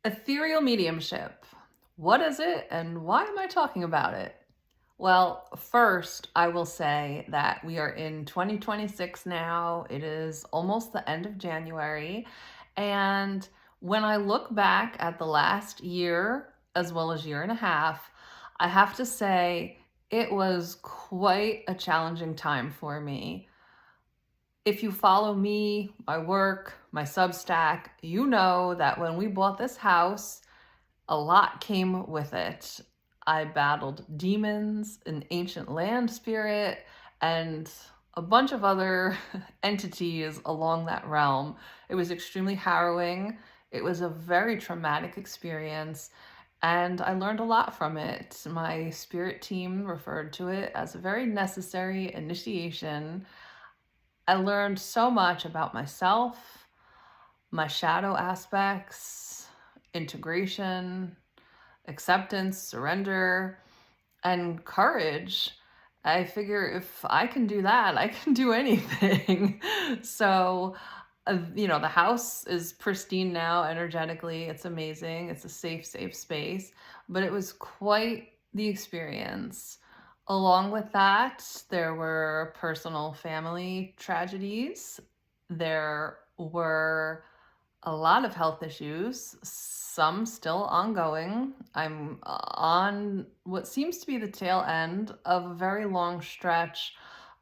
Ethereal mediumship. What is it and why am I talking about it? Well, first, I will say that we are in 2026 now. It is almost the end of January. And when I look back at the last year, as well as year and a half, I have to say it was quite a challenging time for me. If you follow me, my work, my Substack, you know that when we bought this house, a lot came with it. I battled demons, an ancient land spirit, and a bunch of other entities along that realm. It was extremely harrowing. It was a very traumatic experience, and I learned a lot from it. My spirit team referred to it as a very necessary initiation. I learned so much about myself, my shadow aspects, integration, acceptance, surrender, and courage. I figure if I can do that, I can do anything. So, the house is pristine now energetically. It's amazing. It's a safe space. But it was quite the experience. Along with that, there were personal family tragedies. There were a lot of health issues, some still ongoing. I'm on what seems to be the tail end of a very long stretch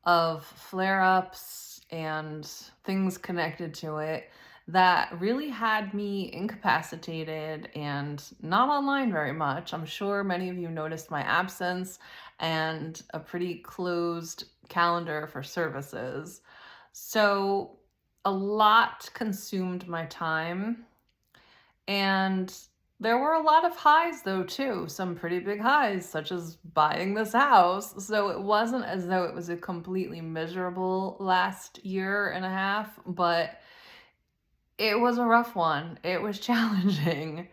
of flare ups and things connected to it that really had me incapacitated and not online very much. I'm sure many of you noticed my absence and a pretty closed calendar for services. So, a lot consumed my time, and there were a lot of highs though too, some pretty big highs, such as buying this house. So it wasn't as though it was a completely miserable last year and a half, but it was a rough one. It was challenging.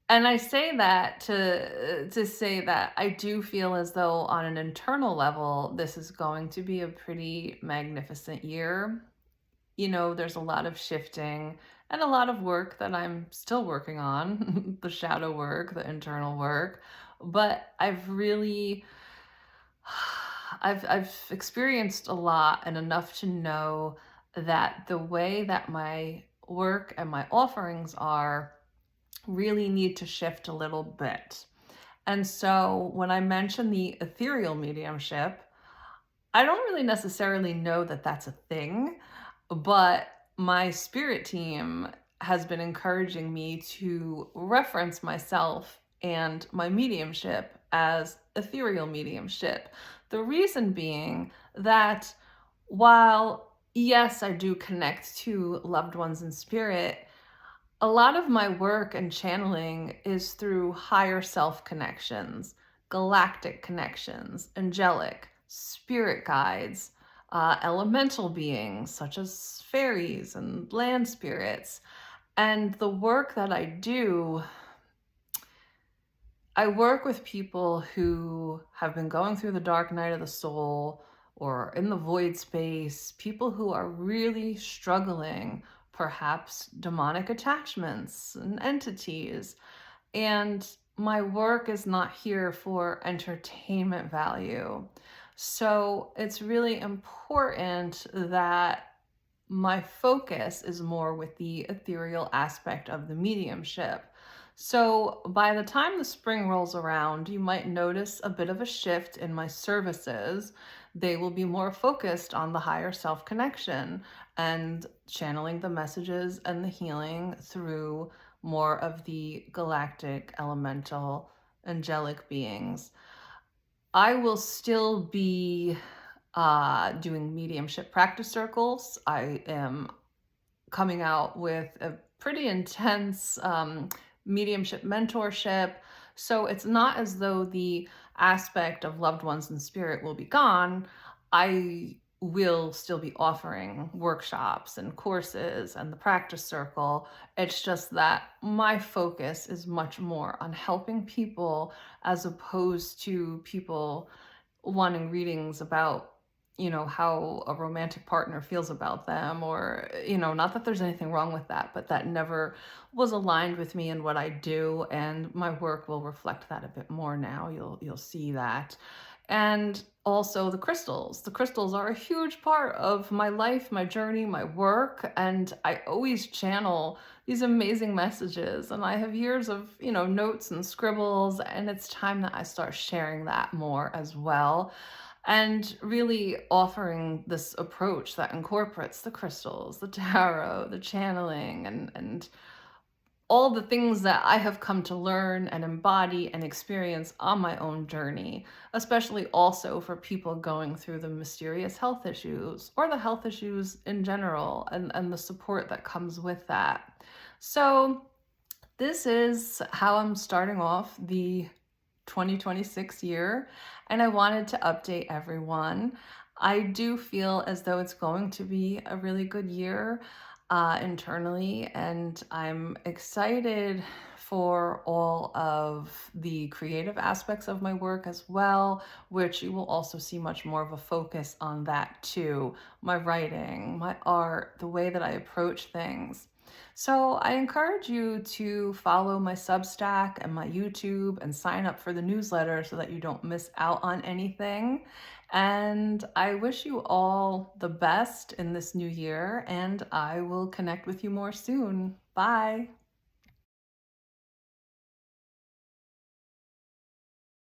And I say that to say that I do feel as though on an internal level this is going to be a pretty magnificent year. There's a lot of shifting and a lot of work that I'm still working on, the shadow work, the internal work. But I've really I've experienced a lot and enough to know that the way that my work and my offerings are really need to shift a little bit. And so when I mention the ethereal mediumship, I don't really necessarily know that that's a thing, but my spirit team has been encouraging me to reference myself and my mediumship as ethereal mediumship. The reason being that while, yes, I do connect to loved ones in spirit, a lot of my work and channeling is through higher self connections, galactic connections, angelic, spirit guides, elemental beings such as fairies and land spirits. And the work that I work with people who have been going through the dark night of the soul or in the void space, people who are really struggling, perhaps demonic attachments and entities. And my work is not here for entertainment value. So it's really important that my focus is more with the ethereal aspect of the mediumship. So by the time the spring rolls around, you might notice a bit of a shift in my services. They will be more focused on the higher self connection and channeling the messages and the healing through more of the galactic, elemental, angelic beings. I will still be doing mediumship practice circles. I am coming out with a pretty intense mediumship mentorship. So it's not as though the aspect of loved ones in spirit will be gone. I will still be offering workshops and courses and the practice circle. It's just that my focus is much more on helping people as opposed to people wanting readings about how a romantic partner feels about them, or, not that there's anything wrong with that, but that never was aligned with me and what I do. And my work will reflect that a bit more now. You'll see that. And also the crystals. The crystals are a huge part of my life, my journey, my work, and I always channel these amazing messages. And I have years of, notes and scribbles, and it's time that I start sharing that more as well. And really offering this approach that incorporates the crystals, the tarot, the channeling, and all the things that I have come to learn and embody and experience on my own journey, especially also for people going through the mysterious health issues or the health issues in general, and the support that comes with that. So, this is how I'm starting off the 2026 year, and I wanted to update everyone. I do feel as though it's going to be a really good year internally, and I'm excited for all of the creative aspects of my work as well, which you will also see much more of a focus on that too. My writing, my art, the way that I approach things. So I encourage you to follow my Substack and my YouTube and sign up for the newsletter so that you don't miss out on anything. And I wish you all the best in this new year, and I will connect with you more soon. Bye.